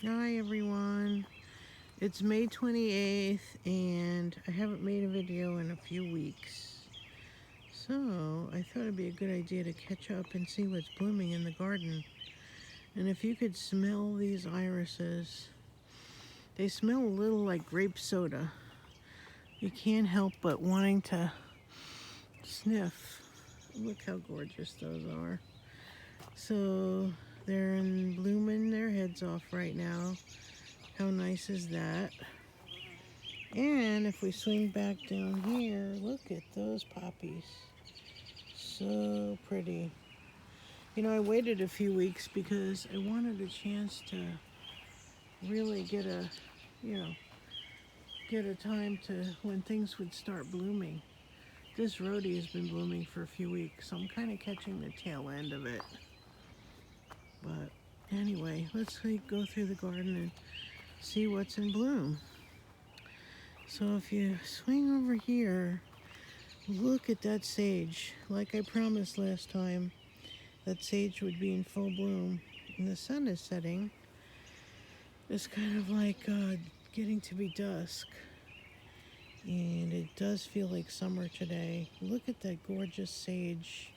Hi everyone, it's May 28th and I haven't made a video in a few weeks. So I thought it'd be a good idea to catch up and see what's blooming in the garden. And if you could smell these irises, they smell a little like grape soda. You can't help but wanting to sniff. Look how gorgeous those are. So they're in blooming their heads off right now. How nice is that? And if we swing back down here, look at those poppies. So pretty. You know, I waited a few weeks because I wanted a chance to really you know, get a time to when things would start blooming. This rhodie has been blooming for a few weeks, so I'm kind of catching the tail end of it. But anyway, let's go through the garden and see what's in bloom. So if you swing over here, look at that sage. Like I promised last time, that sage would be in full bloom. And the sun is setting. It's kind of like getting to be dusk. And it does feel like summer today. Look at that gorgeous sage.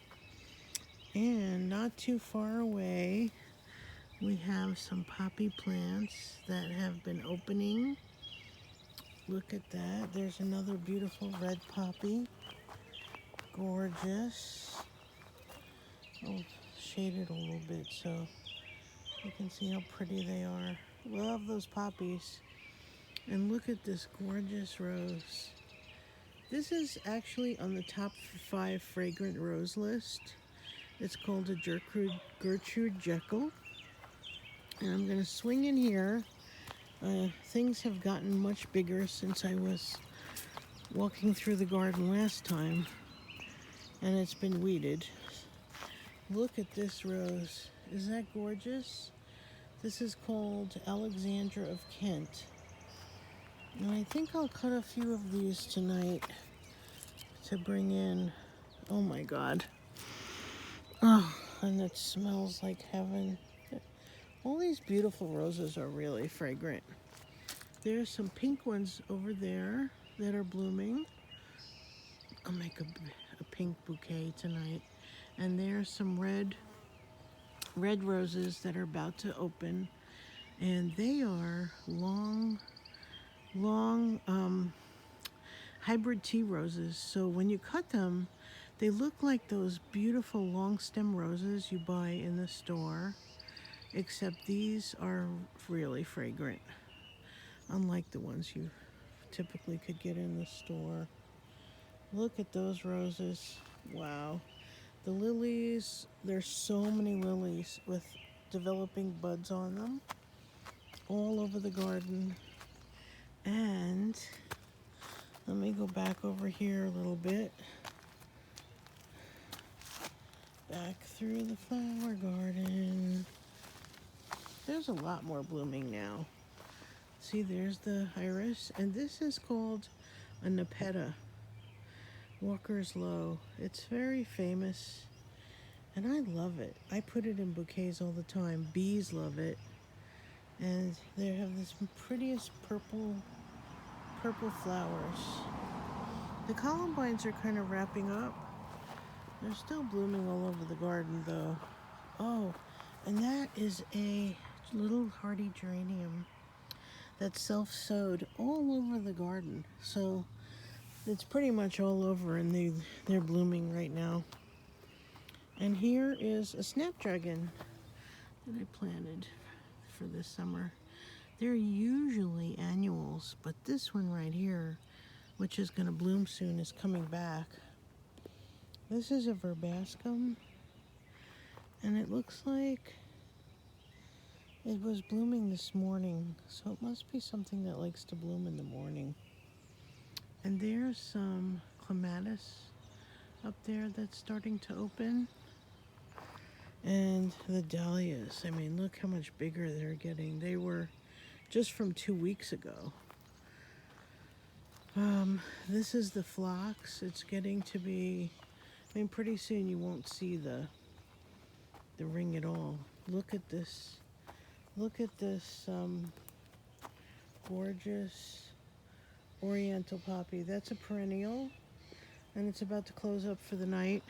And not too far away, we have some poppy plants that have been opening. Look at that. There's another beautiful red poppy. Gorgeous. I'll shade it a little bit so you can see how pretty they are. Love those poppies. And look at this gorgeous rose. This is actually on the top 5 fragrant rose list. It's called a Gertrude Jekyll. And I'm going to swing in here. Things have gotten much bigger since I was walking through the garden last time. And it's been weeded. Look at this rose. Is that gorgeous? This is called Alexandra of Kent. And I think I'll cut a few of these tonight to bring in. Oh my God. Oh, and it smells like heaven. All these beautiful roses are really fragrant. There's some pink ones over there that are blooming. I'll make a pink bouquet tonight. And there's some red roses that are about to open. And they are long hybrid tea roses. So when you cut them, they look like those beautiful long stem roses you buy in the store, except these are really fragrant, unlike the ones you typically could get in the store. Look at those roses. Wow. The lilies, there's so many lilies with developing buds on them all over the garden. And let me go back over here a little bit. Back through the flower garden. There's a lot more blooming now. See, there's the iris. And this is called a Nepeta, Walker's Low. It's very famous. And I love it. I put it in bouquets all the time. Bees love it. And they have this prettiest purple flowers. The columbines are kind of wrapping up. They're still blooming all over the garden though. Oh, and that is a little hardy geranium that's self-sowed all over the garden. So it's pretty much all over and they're blooming right now. And here is a snapdragon that I planted for this summer. They're usually annuals, but this one right here, which is going to bloom soon, is coming back. This is a verbascum, and it looks like it was blooming this morning, so it must be something that likes to bloom in the morning. And there's some clematis up there that's starting to open. And the dahlias, I mean, look how much bigger they're getting. They were just from 2 weeks ago. This is the phlox. It's getting to be, I mean, pretty soon you won't see the ring at all. Look at this Look at this gorgeous oriental poppy. That's a perennial, and it's about to close up for the night.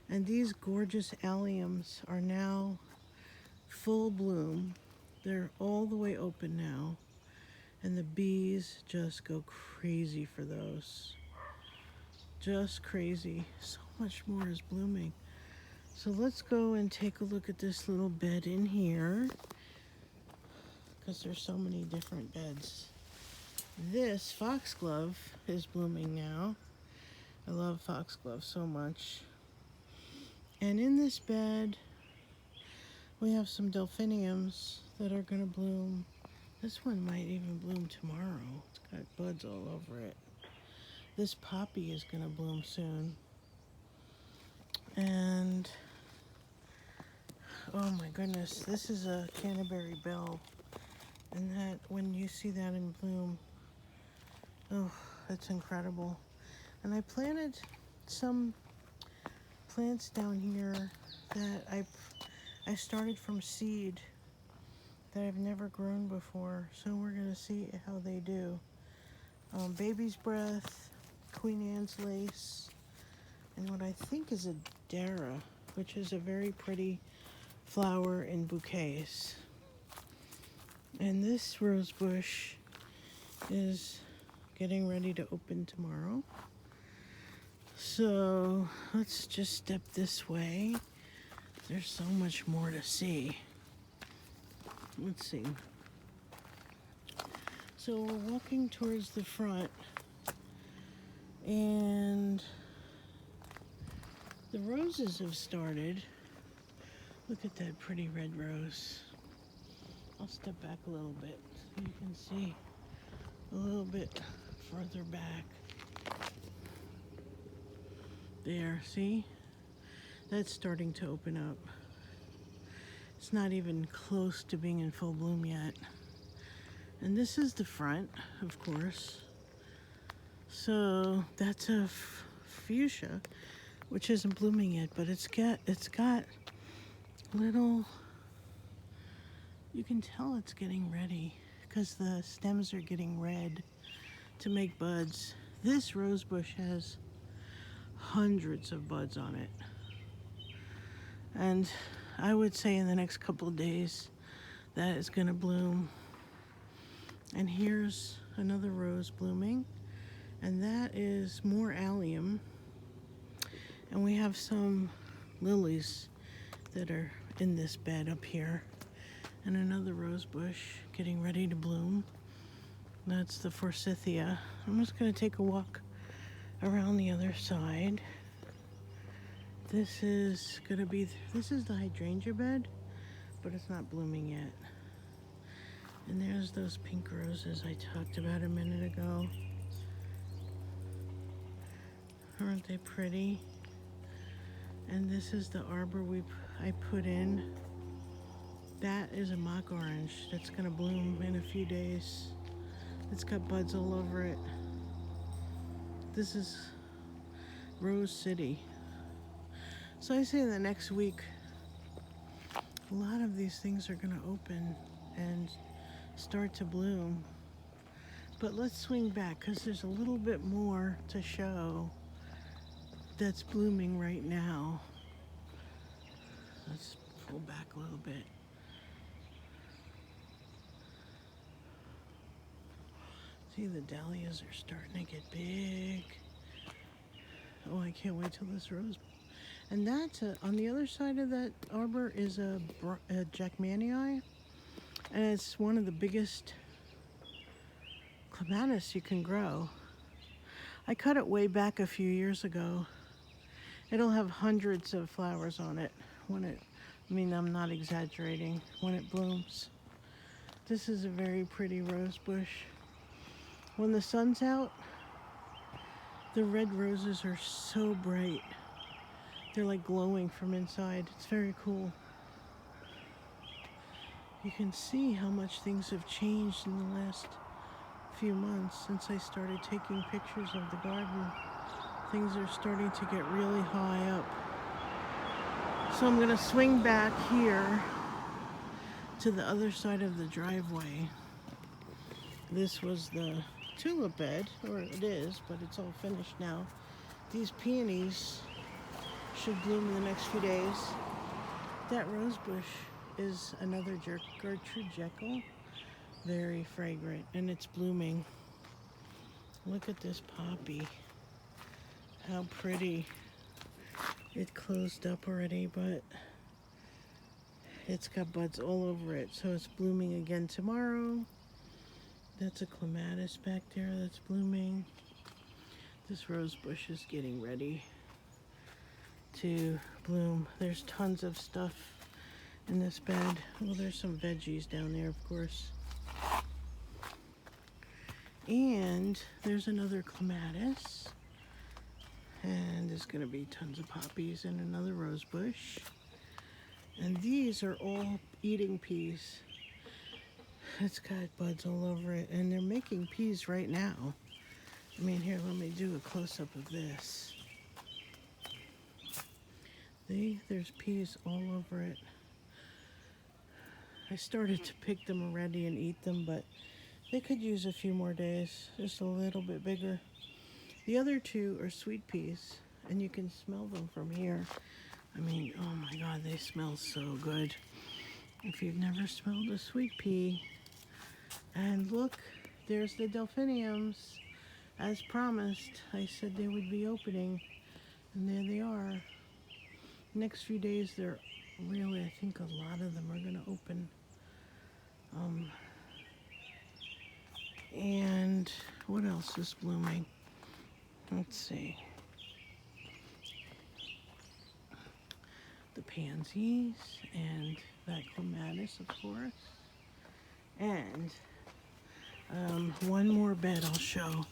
And these gorgeous alliums are now full bloom. They're all the way open now, and the bees just go crazy for those. Just crazy. So much more is blooming. So let's go and take a look at this little bed in here, because there's so many different beds. This foxglove is blooming now. I love foxglove so much. And in this bed, we have some delphiniums that are going to bloom. This one might even bloom tomorrow. It's got buds all over it. This poppy is going to bloom soon. And, oh my goodness, this is a Canterbury Bell. And that, when you see that in bloom, oh, it's incredible. And I planted some plants down here that I started from seed that I've never grown before. So we're gonna see how they do. Baby's Breath, Queen Anne's Lace, and what I think is a Dara, which is a very pretty flower in bouquets. And this rose bush is getting ready to open tomorrow. So let's just step this way. There's so much more to see. Let's see. So we're walking towards the front, and the roses have started. Look at that pretty red rose. I'll step back a little bit so you can see a little bit further back. There, see? That's starting to open up. It's not even close to being in full bloom yet. And this is the front, of course. So that's a fuchsia, which isn't blooming yet, but it's got little, you can tell it's getting ready because the stems are getting red to make buds. This rose bush has hundreds of buds on it. And I would say in the next couple of days that is going to bloom. And here's another rose blooming, and that is more allium. And we have some lilies that are in this bed up here, and another rose bush getting ready to bloom. That's the forsythia. I'm just going to take a walk around the other side. This is the hydrangea bed, but it's not blooming yet. And there's those pink roses I talked about a minute ago. Aren't they pretty? And this is the arbor I put in. That is a mock orange that's gonna bloom in a few days. It's got buds all over it. This is Rose City. So I say in the next week, a lot of these things are gonna open and start to bloom. But let's swing back because there's a little bit more to show that's blooming right now. Let's pull back a little bit. See, the dahlias are starting to get big. Oh, I can't wait till this rose. And that's on the other side of that arbor is a Jackmanii, and it's one of the biggest clematis you can grow. I cut it way back a few years ago. It'll have hundreds of flowers on it I'm not exaggerating, when it blooms. This is a very pretty rose bush. When the sun's out, the red roses are so bright. They're like glowing from inside. It's very cool. You can see how much things have changed in the last few months since I started taking pictures of the garden. Things are starting to get really high up. So I'm gonna swing back here to the other side of the driveway. This was the tulip bed, or it is, but it's all finished now. These peonies should bloom in the next few days. That rose bush is another Gertrude Jekyll. Very fragrant, and it's blooming. Look at this poppy. How pretty. It closed up already, but it's got buds all over it, so it's blooming again tomorrow. That's a clematis back there that's blooming. This rose bush is getting ready to bloom. There's tons of stuff in this bed. Well, there's some veggies down there, of course. And there's another clematis. And there's going to be tons of poppies and another rose bush. And these are all eating peas. It's got buds all over it, and they're making peas right now. I mean, here, let me do a close-up of this. There's peas all over it. I started to pick them already and eat them, but they could use a few more days, just a little bit bigger. The other two are sweet peas, and you can smell them from here. I mean, oh my God, they smell so good. If you've never smelled a sweet pea. And look, there's the delphiniums. As promised, I said they would be opening, and there they are. Next few days, they're really, I think a lot of them are going to open. And what else is blooming? Let's see. The pansies and that clematis, of course. And one more bed I'll show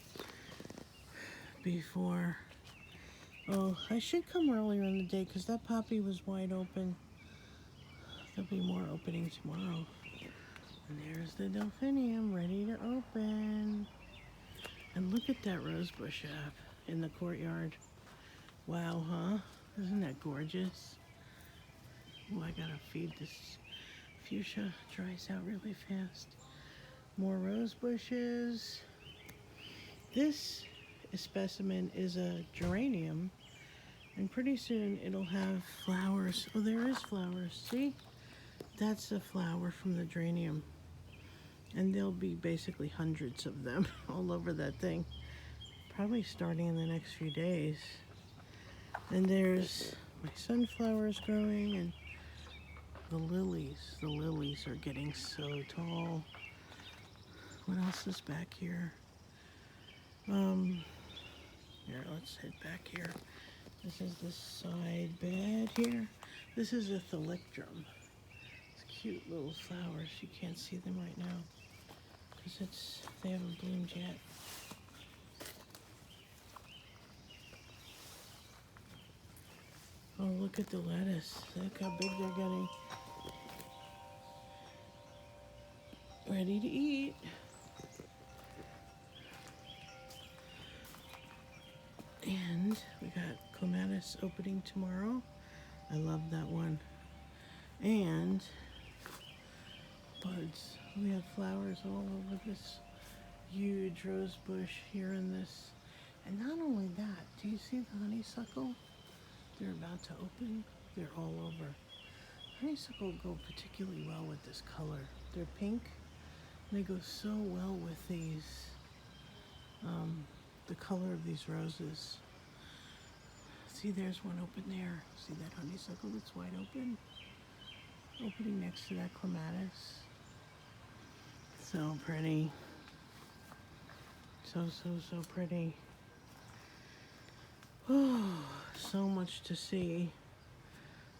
before. Oh, I should come earlier in the day because that poppy was wide open. There'll be more opening tomorrow. And there's the delphinium ready to open. And look at that rose bush up in the courtyard. Wow, huh? Isn't that gorgeous? Oh, I gotta feed this fuchsia. Dries out really fast. More rose bushes. This specimen is a geranium, and pretty soon it'll have flowers. Oh, there is flowers. See? That's a flower from the geranium. And there'll be basically hundreds of them all over that thing. Probably starting in the next few days. And there's my sunflowers growing, and the lilies. The lilies are getting so tall. What else is back here? Here, let's head back here. This is the side bed here. This is a thalictrum. It's cute little flowers. You can't see them right now because they haven't bloomed yet. Oh, look at the lettuce. Look how big they're getting. Ready to eat. And we got clematis opening tomorrow. I love that one. And buds. We have flowers all over this huge rose bush here in this. And not only that, do you see the honeysuckle? They're about to open. They're all over. Honeysuckle go particularly well with this color. They're pink. They go so well with these, the color of these roses. See, there's one open there. See that honeysuckle that's wide open? Opening next to that clematis. So pretty. So pretty. Oh, so much to see.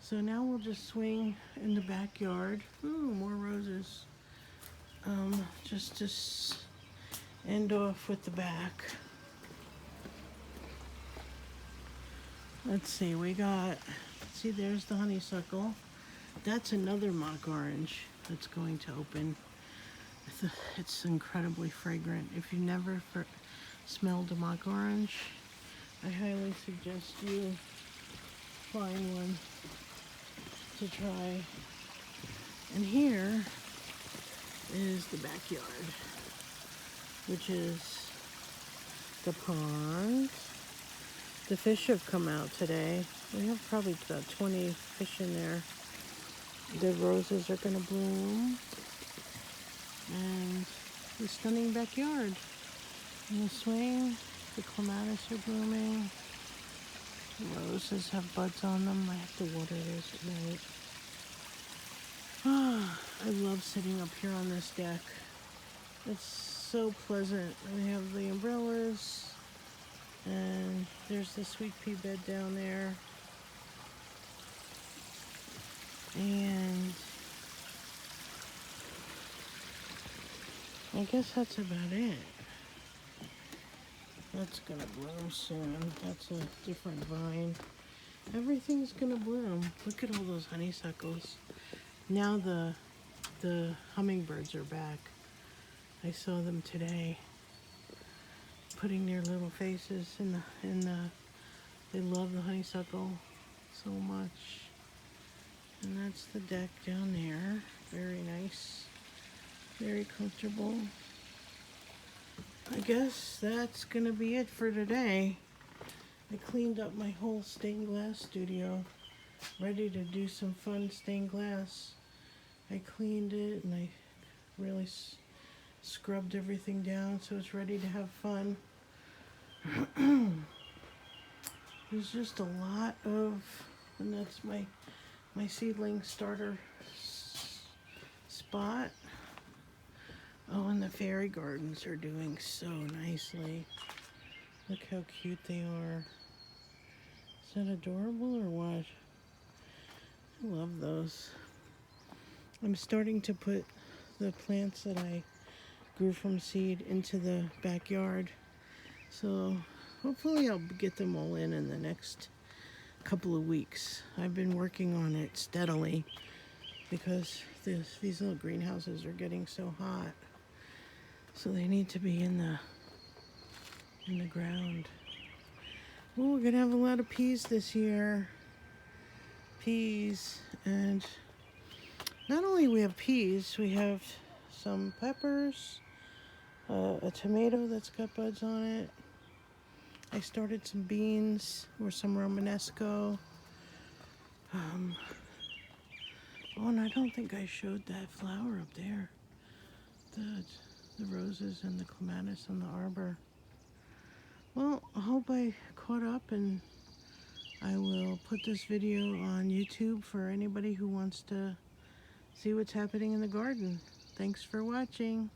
So now we'll just swing in the backyard. Ooh, more roses. Just to end off with the back. Let's see, see, there's the honeysuckle. That's another mock orange that's going to open. It's incredibly fragrant. If you never smelled a mock orange, I highly suggest you find one to try. And here is the backyard, which is the pond. The fish have come out today. We have probably about 20 fish in there. The roses are gonna bloom. And the stunning backyard. In the swing, the clematis are blooming. The roses have buds on them. I have to water those tonight. Ah, I love sitting up here on this deck. It's so pleasant. We have the umbrellas, and there's the sweet pea bed down there. And I guess that's about it. That's gonna bloom soon. That's a different vine. Everything's gonna bloom. Look at all those honeysuckles. Now the hummingbirds are back. I saw them today, putting their little faces in the. They love the honeysuckle so much. And that's the deck down there. Very nice, very comfortable. I guess that's gonna be it for today. I cleaned up my whole stained glass studio, ready to do some fun stained glass. I cleaned it and I really scrubbed everything down so it's ready to have fun. There's just a lot of, and that's my seedling starter spot. Oh, and the fairy gardens are doing so nicely. Look how cute they are. Is that adorable or what? I love those. I'm starting to put the plants that I grew from seed into the backyard. So hopefully I'll get them all in the next couple of weeks. I've been working on it steadily because these little greenhouses are getting so hot. So they need to be in the ground. Oh, we're gonna have a lot of peas this year. Peas, and not only we have peas, we have some peppers, a tomato that's got buds on it. I started some beans or some Romanesco. Oh, and I don't think I showed that flower up there. The roses and the clematis and the arbor. Well, I hope I caught up, and I will put this video on YouTube for anybody who wants to see what's happening in the garden. Thanks for watching.